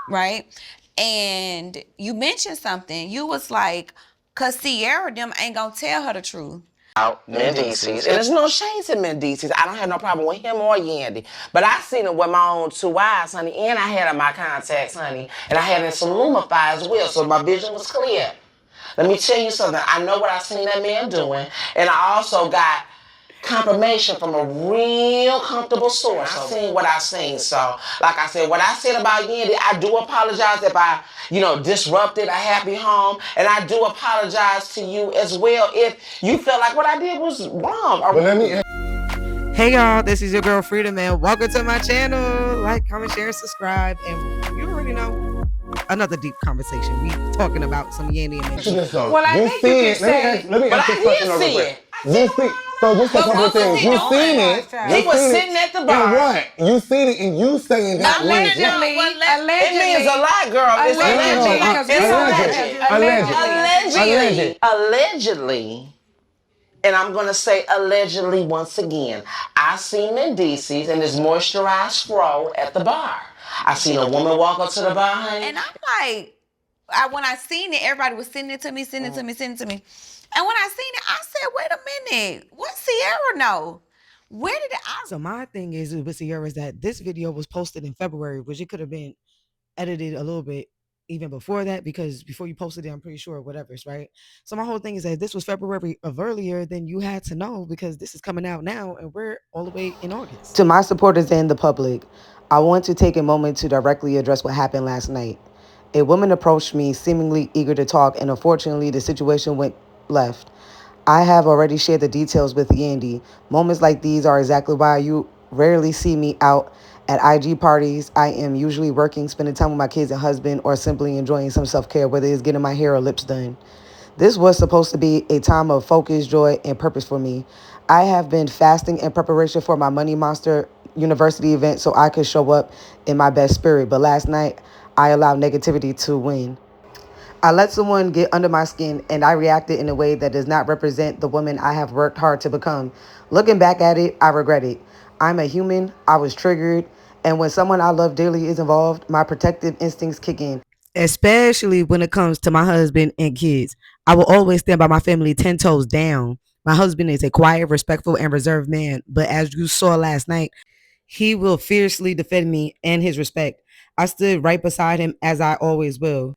right? And you mentioned something. You was like, cause Sierra them ain't gonna tell her the truth. Mendeecees. And there's no shades in Mendeecees. I don't have no problem with him or Yandy. But I seen him with my own 2 eyes, honey, and I had on my contacts, honey. And I had it some Lumify as well, so my vision was clear. Let me tell you something. I know what I seen that man doing, and I also got confirmation from a real comfortable source. I seen what I seen. So, like I said, what I said about Yandy, I do apologize if I, disrupted a happy home. And I do apologize to you as well if you felt like what I did was wrong. Hey y'all, this is your girl Freedom, and welcome to my channel. Like, comment, share, and subscribe. And you already know, another deep conversation. We talking about some Yandy and Mendeecees. Well, I think you can say, let me ask this question real quick. You see, so just a couple of things. You seen it. He was sitting at the bar. Right. You seen it, and you saying that means what? It means a lot, girl. It's allegedly. And I'm going to say allegedly once again. I seen Mendeecees and his moisturized fro at the bar. I seen a woman walk up to the bar, honey. and I'm like, when I seen it, everybody was sending it to me. And when I seen it, I said, wait a minute, what Sierra know? Where did So my thing is with Sierra is that this video was posted in February, which it could have been edited a little bit even before that, because before you posted it, I'm pretty sure whatever's right. So my whole thing is that this was February of earlier, then you had to know, because this is coming out now and we're all the way in August. To my supporters and the public, I want to take a moment to directly address what happened last night. A woman approached me seemingly eager to talk, and unfortunately the situation went left. I have already shared the details with Yandy. Moments like these are exactly why you rarely see me out at IG parties. I am usually working, spending time with my kids and husband, or simply enjoying some self-care, whether it's getting my hair or lips done. This was supposed to be a time of focus, joy, and purpose for me. I have been fasting in preparation for my Money Monster University event so I could show up in my best spirit. But last night, I allowed negativity to win. I let someone get under my skin, and I reacted in a way that does not represent the woman I have worked hard to become. Looking back at it, I regret it. I'm a human. I was triggered. And when someone I love dearly is involved, my protective instincts kick in. Especially when it comes to my husband and kids. I will always stand by my family 10 toes down. My husband is a quiet, respectful, and reserved man. But as you saw last night, he will fiercely defend me and his respect. I stood right beside him, as I always will.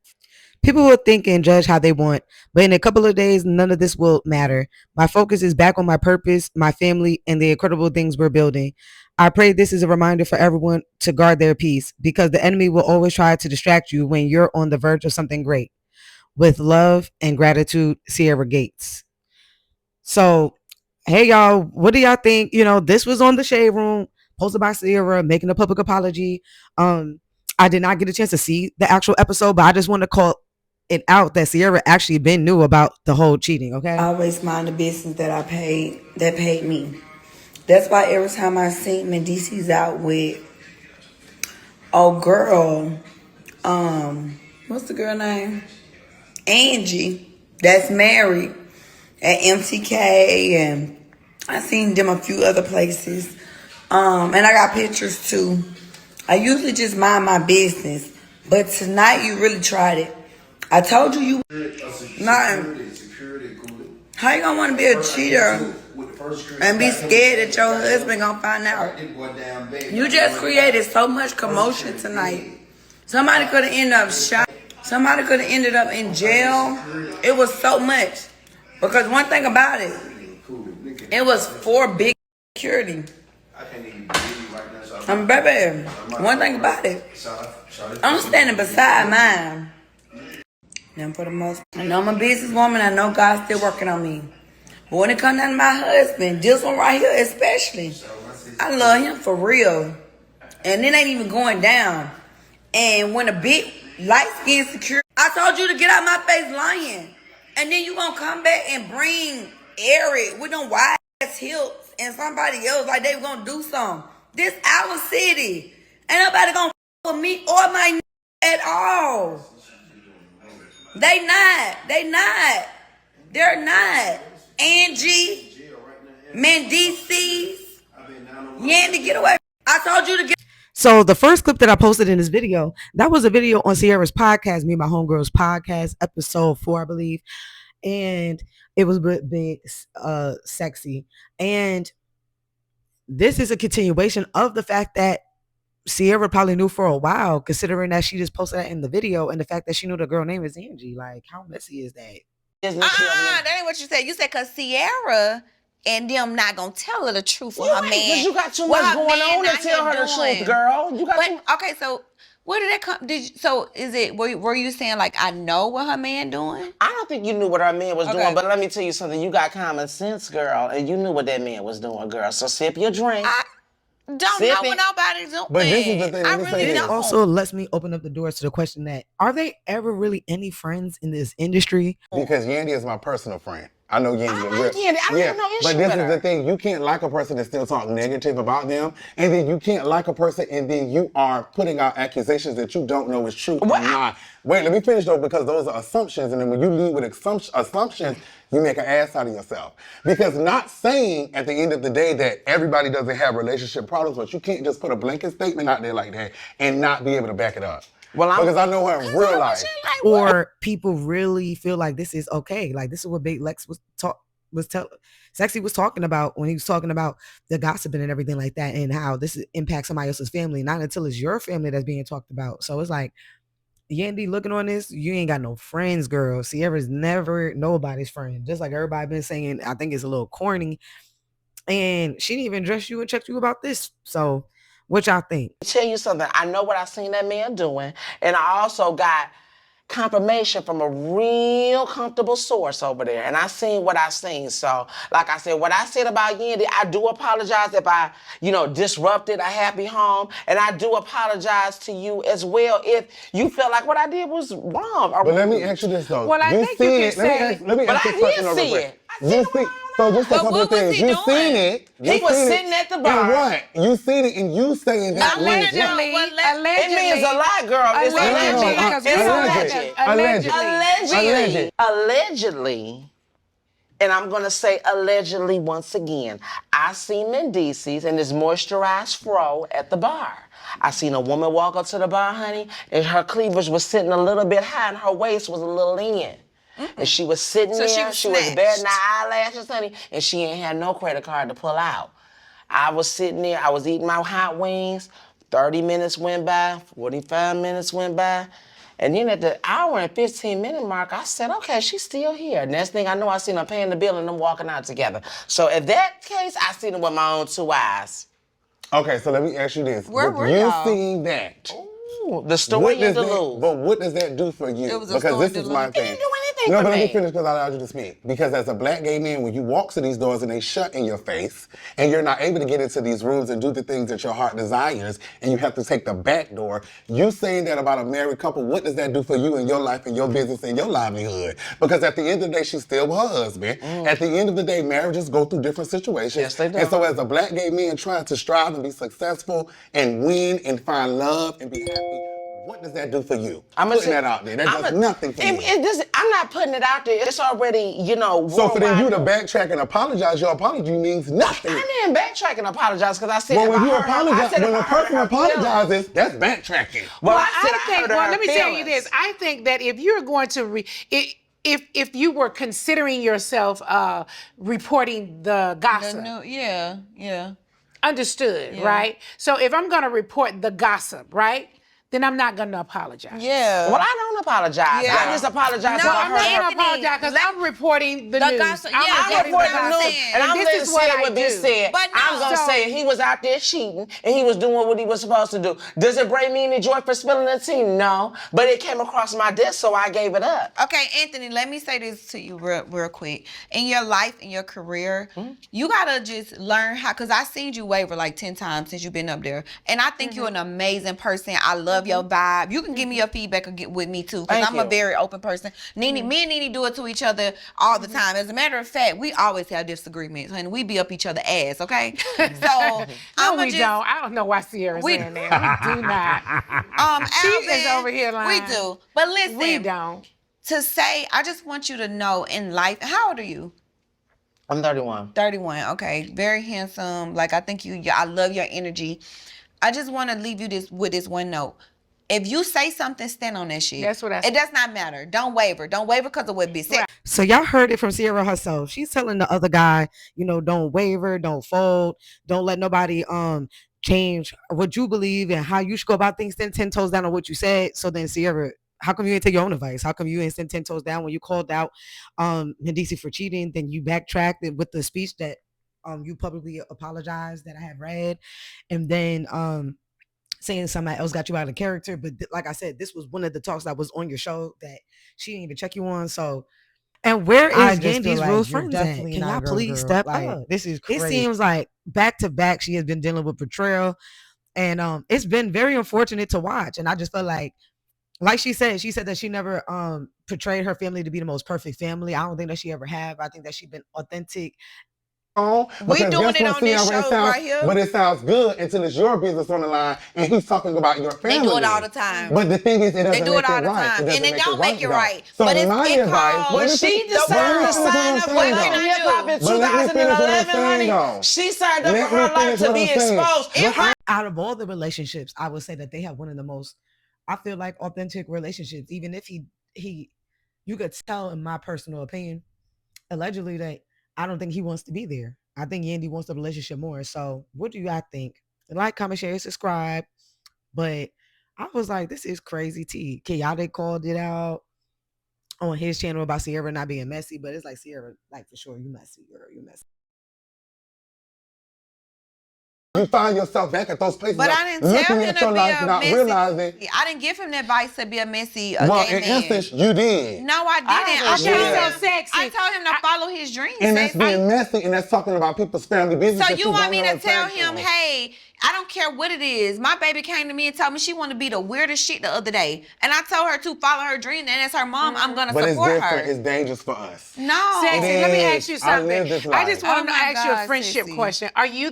People will think and judge how they want, but in a couple of days, none of this will matter. My focus is back on my purpose, my family, and the incredible things we're building. I pray this is a reminder for everyone to guard their peace, because the enemy will always try to distract you when you're on the verge of something great. With love and gratitude, Sierra Gates. So, hey y'all, what do y'all think? This was on the Shade Room, posted by Sierra, making a public apology. I did not get a chance to see the actual episode, but I just want to call it out that Sierra actually been knew about the whole cheating. Okay, I always mind the business that paid me. That's why every time I see Mendeecees out with girl, what's the girl name? Angie, that's married at MTK, and I seen them a few other places. And I got pictures too. I usually just mind my business, but tonight you really tried it. I told you nothing. How you gonna want to be a cheater and be scared that your husband gonna find out? You just created so much commotion tonight. Somebody could have ended up shot. Somebody could have ended up in jail. It was so much. Because one thing about it, it was for big security. Baby, one thing about it, I'm standing beside mine. Now, for the most, I know I'm a businesswoman. I know God's still working on me. But when it comes down to my husband, this one right here especially, I love him for real. And it ain't even going down. And when a big light-skinned security, I told you to get out my face lying. And then you gonna come back and bring Eric with them wide-ass hips and somebody else like they were gonna do something. This our city. Ain't nobody gonna with me or my at all. They're not. Angie, Mendeecees, Yandy, get away. I told you to get. So the first clip that I posted in this video, that was a video on Sierra's podcast, me and my homegirls podcast, episode 4, I believe. And it was big, sexy. And this is a continuation of the fact that Sierra probably knew for a while, considering that she just posted that in the video, and the fact that she knew the girl name is Angie. Like, how messy is that? That ain't what you said. You said because Sierra and them not gonna tell her the truth for her man. Because you got too much going on to tell her the truth, girl. You got okay, so where did that come? So is it? Were you saying like I know what her man doing? I don't think you knew what her man was doing, but let me tell you something. You got common sense, girl, and you knew what that man was doing, girl. So sip your drink. I don't know what nobody's doing. But this is the thing. I really don't. Also lets me open up the doors to the question that are they ever really any friends in this industry? Because Yandy is my personal friend. I know Yandy. I like Yandy. I don't have no issue but this with is her. the thing. You can't like a person and still talk negative about them. And then you can't like a person and then you are putting out accusations that you don't know is true or not. Wait, let me finish though, because those are assumptions. And then when you lead with assumptions, you make an ass out of yourself. Because not saying at the end of the day that everybody doesn't have relationship problems, but you can't just put a blanket statement out there like that and not be able to back it up. Because I know her in real life. Or people really feel like this is okay. Like this is what Big Lex Sexy was talking about when he was talking about the gossiping and everything like that, and how this impacts somebody else's family, not until it's your family that's being talked about. So it's like, Yandy, looking on this, you ain't got no friends, girl. Sierra's never nobody's friend. Just like everybody been saying, I think it's a little corny. And she didn't even address you and check you about this. So what y'all think? Tell you something. I know what I seen that man doing, and I also got confirmation from a real comfortable source over there, and I seen what I seen. So, like I said, what I said about Yandy, I do apologize if I, disrupted a happy home, and I do apologize to you as well if you felt like what I did was wrong. But let me ask you this though. Well, I think you can say. Let me ask you a question real quick. So just a couple of things. You seen it. He was sitting at the bar. And what? You seen it and you saying that Allegedly. It means a lot, girl. It's allegedly. And I'm going to say allegedly once again. I seen Mendeecees and his moisturized fro at the bar. I seen a woman walk up to the bar, honey, and her cleavage was sitting a little bit high and her waist was a little in. And she was sitting there, she was batting her eyelashes, honey, and she ain't had no credit card to pull out. I was sitting there, I was eating my hot wings, 30 minutes went by, 45 minutes went by, and then at the hour and 15-minute mark, I said, okay, she's still here. Next thing I know, I seen her paying the bill and them walking out together. So in that case, I seen it with my own 2 eyes. Okay, so let me ask you this. Where were you y'all? Seen that? Ooh, the story in Duluth. But what does that do for you? It was a because story this is in my Duluth. thing. It didn't do anything No, for but let me me. finish because I allowed you to speak. Because as a black gay man, when you walk to these doors and they shut in your face, and you're not able to get into these rooms and do the things that your heart desires, and you have to take the back door, you saying that about a married couple, what does that do for you in your life and your business and your livelihood? Because at the end of the day, she's still with her husband. At the end of the day, marriages go through different situations. Yes, they do. And so as a black gay man trying to strive and be successful and win and find love and be happy, what does that do for you? I'm putting that out there. That does nothing for you. I'm not putting it out there. It's already, So for then you to worldwide. backtrack and apologize, your apology means nothing. I didn't backtrack and apologize because I said Well, if when I you hurt her- I apologize, said if when I a hurt person her feelings- apologizes, that's backtracking. Well, Well, I said I I think. hurt Well, her let me tell you feelings. this. I think that if you're going to, if you were considering yourself reporting the gossip, Yeah. understood, right? So if I'm going to report the gossip, right, then I'm not going to apologize. Yeah. Well, I don't apologize. Yeah. I just apologize No, for I'm her. not going to Anthony, apologize because I'm reporting the news. gossip, yeah, I'm that's reporting what the I'm news, saying. and I'm this letting is what say I what be do. said. But no. I'm gonna So- say he was out there cheating, and he was doing what he was supposed to do. Does it bring me any joy for spilling the tea? No, but it came across my desk, so I gave it up. Okay, Anthony, let me say this to you real quick. In your life, in your career, you gotta just learn how, because I seen you waver like 10 times since you've been up there. And I think you're an amazing person. I love your vibe. You can give me your feedback or get with me too, because Thank I'm a you. very open person. Me and Nene do it to each other all the time. As a matter of fact, we always have disagreements, honey. We be up each other's ass, okay? So No, I'ma we just, don't. I don't know why Sierra's saying that. We do not. She is Alvin, over here lying. We do. But listen, We don't. to say, I just want you to know in life, how old are you? I'm 31. 31. Okay. Very handsome. Like, I think I love your energy. I just want to leave you with this one note. If you say something, stand on that shit. That's what I It said. does not matter. Don't waver. Don't waver because of what bitch said. So y'all heard it from Sierra herself. She's telling the other guy, don't waver, don't fold, don't let nobody change what you believe and how you should go about things. Stand 10 toes down on what you said. So then Sierra, how come you didn't take your own advice? How come you didn't stand 10 toes down when you called out Mendeecees for cheating? Then you backtracked it with the speech that you publicly apologized that I have read, and then saying somebody else got you out of character. But like I said, this was one of the talks that was on your show that she didn't even check you on. So, and where is Yandy's real friends at? Can y'all please step up? This is crazy. It seems like back to back she has been dealing with betrayal, and it's been very unfortunate to watch. And I just felt like she said that she never portrayed her family to be the most perfect family. I don't think that she ever have. I think that she's been authentic. We doing it on this show right here. But it sounds good until it's your business on the line and he's talking about your family. They do it all the time. But the thing is, it doesn't They do it all the right. time. And it don't make it right. So but it's my advice, when she decided to sign up for hip hop in 2011, honey, she signed up for her life to be exposed. Out of all the relationships, I would say that they have one of the most, I feel like, authentic relationships. Even if you could tell, in my personal opinion, allegedly, that I don't think he wants to be there. I think Yandy wants the relationship more. So what do you guys think? Like, comment, share, subscribe. But I was like, this is crazy tea. Chaotic called it out on his channel about Sierra not being messy, but it's like, Sierra, like, for sure, you messy, girl, you messy. You find yourself back at those places. But I didn't tell him to be a messy. Realizing, I didn't give him the advice to be a messy well, gay in man. essence, you did. No, I didn't. I told him to follow his dreams. And that's being messy, and that's talking about people's family business. So you want me to tell him, hey, I don't care what it is. My baby came to me and told me she wanted to be the weirdest shit the other day. And I told her to follow her dream, and as her mom, I'm going to support her. It's dangerous for us. No. Sexy, let me ask you something. I just want to ask you a God, friendship Sissy. question. Are you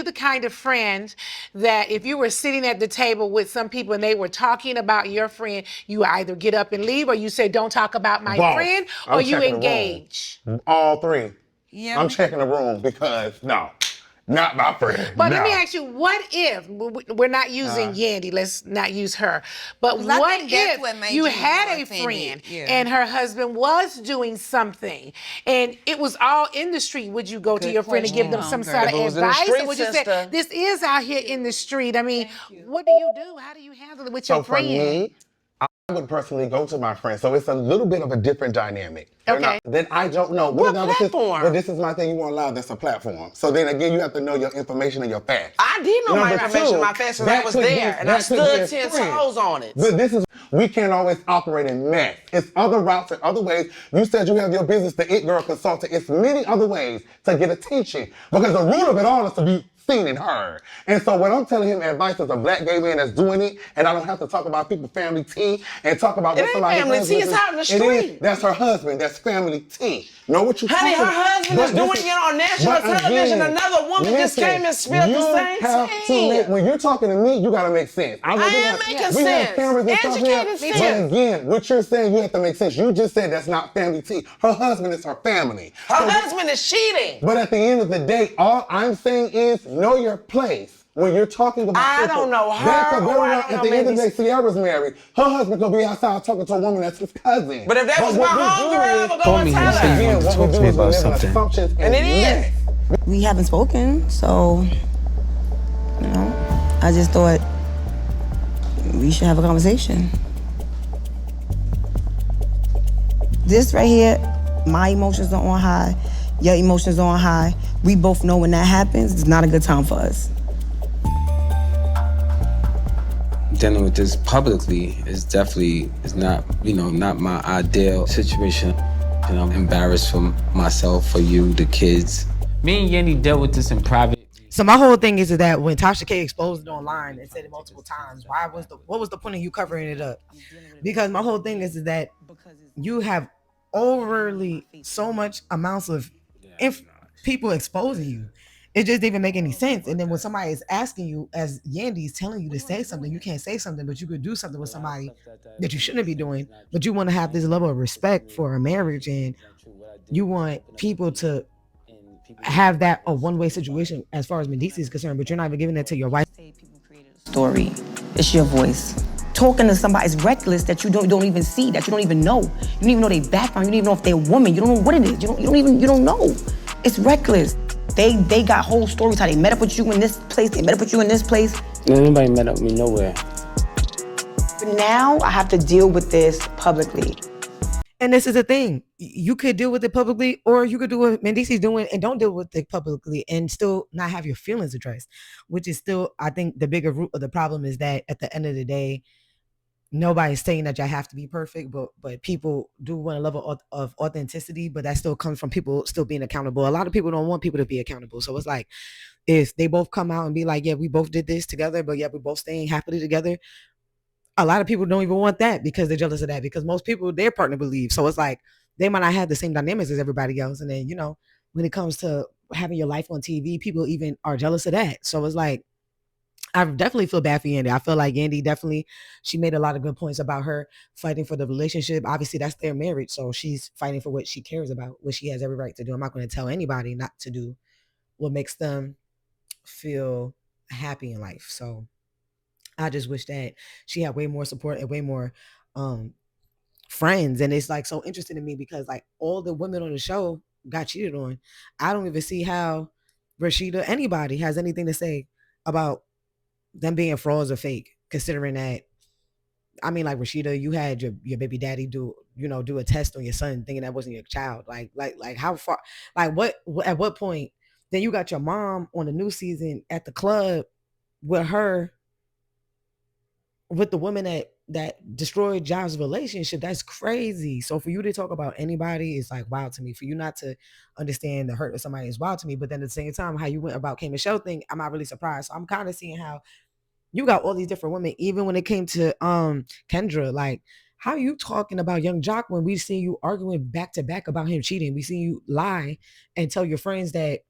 the kind of friend that if you were sitting at the table with some people and they were talking about your friend, you either get up and leave, or you say, don't talk about my friend, or you engage? All three. Yeah. I'm checking the room because, no, not my friend. But let me ask you, what if, we're not using Yandy, let's not use her, but what if you had a friend and her husband was doing something and it was all in the street? Would you go to your friend and give them some sort of advice? Or would you say, this is out here in the street? I mean, what do you do? How do you handle it with your friend? For me, I would personally go to my friend. So it's a little bit of a different dynamic. Okay. Then I don't know. What platform? Well, this is my thing. You won't allow that's a platform. So then again, you have to know your information and your facts. I did know my information, my facts, and I was there, and I stood 10 toes on it. But this is, we can't always operate in mess. It's other routes and other ways. You said you have your business, the It Girl Consultant. It's many other ways to get attention. Because the root of it all is to be seen and heard. And so what I'm telling him advice as a black gay man that's doing it, and I don't have to talk about people's family tea and talk about what somebody family tea, it's out in the street. That's her husband, that's family tea. Know what you Honey, her husband is doing it on national television. Another woman just came and spilled the same thing. When you're talking to me, you gotta make sense. I am making sense. We have cameras and stuff here. But again, what you're saying, you have to make sense. You just said that's not family tea. Her husband is her family. Her husband is cheating. But at the end of the day, all I'm saying is know your place. When you're talking about I don't know her, at the end of the day, Sierra's married. Her husband could be outside talking to a woman that's his cousin. But if that was my homegirl, I would go and tell her. Talk to me about something. And it is. We haven't spoken, so, I just thought we should have a conversation. This right here, my emotions are on high, your emotions are on high. We both know when that happens, it's not a good time for us. Dealing with this publicly is not not my ideal situation. And I'm embarrassed for myself, for you, the kids. Me and Yandy dealt with this in private. So my whole thing is that when Tasha K exposed it online and said it multiple times, what was the point of you covering it up? Because my whole thing is that you have overly so much amounts of people exposing you. It just didn't make any sense. And then when somebody is asking you, as Yandy is telling you to say something, you can't say something, but you could do something with somebody that you shouldn't be doing. But you want to have this level of respect for a marriage, and you want people to have that a one-way situation as far as Mendeecees is concerned, but you're not even giving that to your wife. Story. It's your voice. Talking to somebody is reckless that you don't even see, that you don't even know. You don't even know their background. You don't even know if they're a woman. You don't know what it is. You don't know. It's reckless. They got whole stories how they met up with you in this place. They met up with you in this place. Anybody met up with me nowhere. But now I have to deal with this publicly. And this is the thing. You could deal with it publicly, or you could do what Mendeecees doing and don't deal with it publicly and still not have your feelings addressed, which is still, I think, the bigger root of the problem is that at the end of the day, nobody's saying that you have to be perfect, but people do want a level of authenticity, but that still comes from people still being accountable. A lot of people don't want people to be accountable. So it's like, if they both come out and be like, yeah, we both did this together, but yeah, we're both staying happily together. A lot of people don't even want that because they're jealous of that, because most people, their partner believes. So it's like, they might not have the same dynamics as everybody else. And then, when it comes to having your life on TV, people even are jealous of that. So it's like, I definitely feel bad for Yandy. I feel like Yandy definitely, she made a lot of good points about her fighting for the relationship. Obviously, that's their marriage. So she's fighting for what she cares about, what she has every right to do. I'm not going to tell anybody not to do what makes them feel happy in life. So I just wish that she had way more support and way more friends. And it's like so interesting to me because like all the women on the show got cheated on. I don't even see how Rashida, anybody has anything to say about them being frauds or fake, considering that, I mean, like Rashida, you had your baby daddy do a test on your son thinking that wasn't your child. Like how far, like what at what point? Then you got your mom on the new season at the club with her, with the woman that destroyed John's relationship. That's crazy. So for you to talk about anybody is like wild to me. For you not to understand the hurt of somebody is wild to me. But then at the same time, how you went about K Michelle thing, I'm not really surprised. So I'm kind of seeing how you got all these different women, even when it came to Kendra. Like, how you talking about Young Jock when we see you arguing back to back about him cheating? We see you lie and tell your friends that,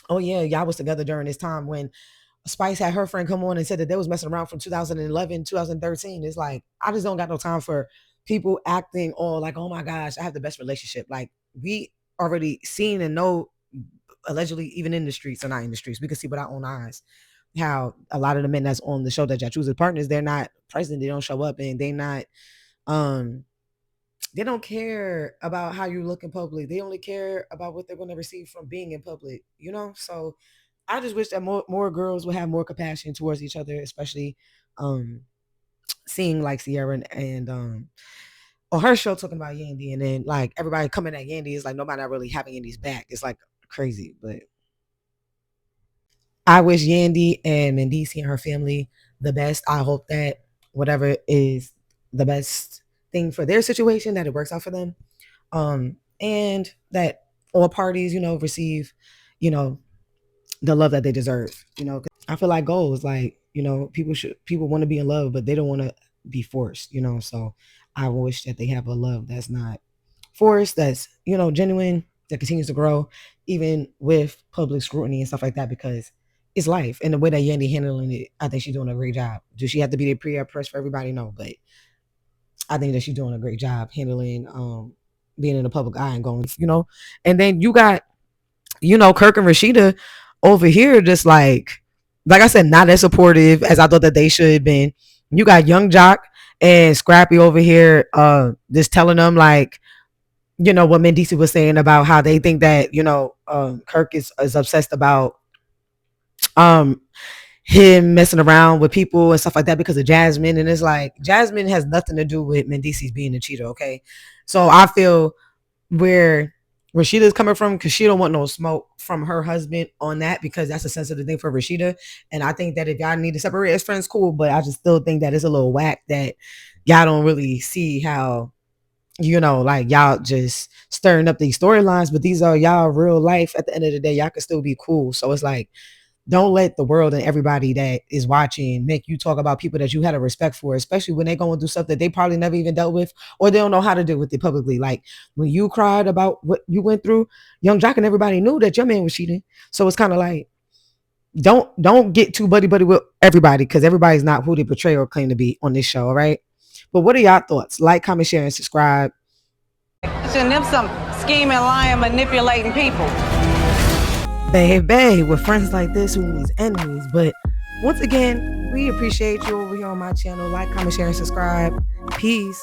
oh yeah, y'all was together during this time when Spice had her friend come on and said that they was messing around from 2011, 2013. It's like, I just don't got no time for people acting all like, oh my gosh, I have the best relationship. Like, we already seen and know, allegedly, even in the streets or not in the streets, we can see with our own eyes how a lot of the men that's on the show that y'all choose as partners, they're not present, they don't show up, and they not they don't care about how you look in public. They only care about what they're going to receive from being in public, So I just wish that more girls would have more compassion towards each other, especially seeing like Sierra and on her show talking about Yandy, and then like everybody coming at Yandy is like nobody not really having Yandy's back. It's like crazy, but I wish Yandy and Mendeecees and her family the best. I hope that whatever is the best thing for their situation, that it works out for them. And that all parties, receive, the love that they deserve. I feel like goals, like, people want to be in love, but they don't want to be forced, So I wish that they have a love that's not forced, that's, genuine, that continues to grow, even with public scrutiny and stuff like that, because it's life. And the way that Yandy handling it, I think she's doing a great job. Does she have to be the pre-press for everybody? No, but I think that she's doing a great job handling being in the public eye and going, And then you got, Kirk and Rashida over here just like I said, not as supportive as I thought that they should have been. You got Young Jock and Scrappy over here just telling them like, what Mendeecees was saying about how they think that, Kirk is obsessed about him messing around with people and stuff like that because of Jasmine. And it's like, Jasmine has nothing to do with Mendeecees being a cheater, okay? So I feel where Rashida's coming from, because she don't want no smoke from her husband on that, because that's a sensitive thing for Rashida. And I think that if y'all need to separate as friends, cool, but I just still think that it's a little whack that y'all don't really see how, like y'all just stirring up these storylines, but these are y'all real life. At the end of the day, y'all can still be cool. So it's like, don't let the world and everybody that is watching make you talk about people that you had a respect for, especially when they going through stuff that they probably never even dealt with, or they don't know how to deal with it publicly. Like when you cried about what you went through, Young Jock and everybody knew that your man was cheating. So it's kind of like, don't get too buddy with everybody, because everybody's not who they portray or claim to be on this show, all right? But what are y'all thoughts? Like, comment, share, and subscribe. Them some scheming, lying, manipulating people. baby, with friends like this who needs enemies. But once again, we appreciate you over here on my channel. Like, comment, share, and subscribe. Peace.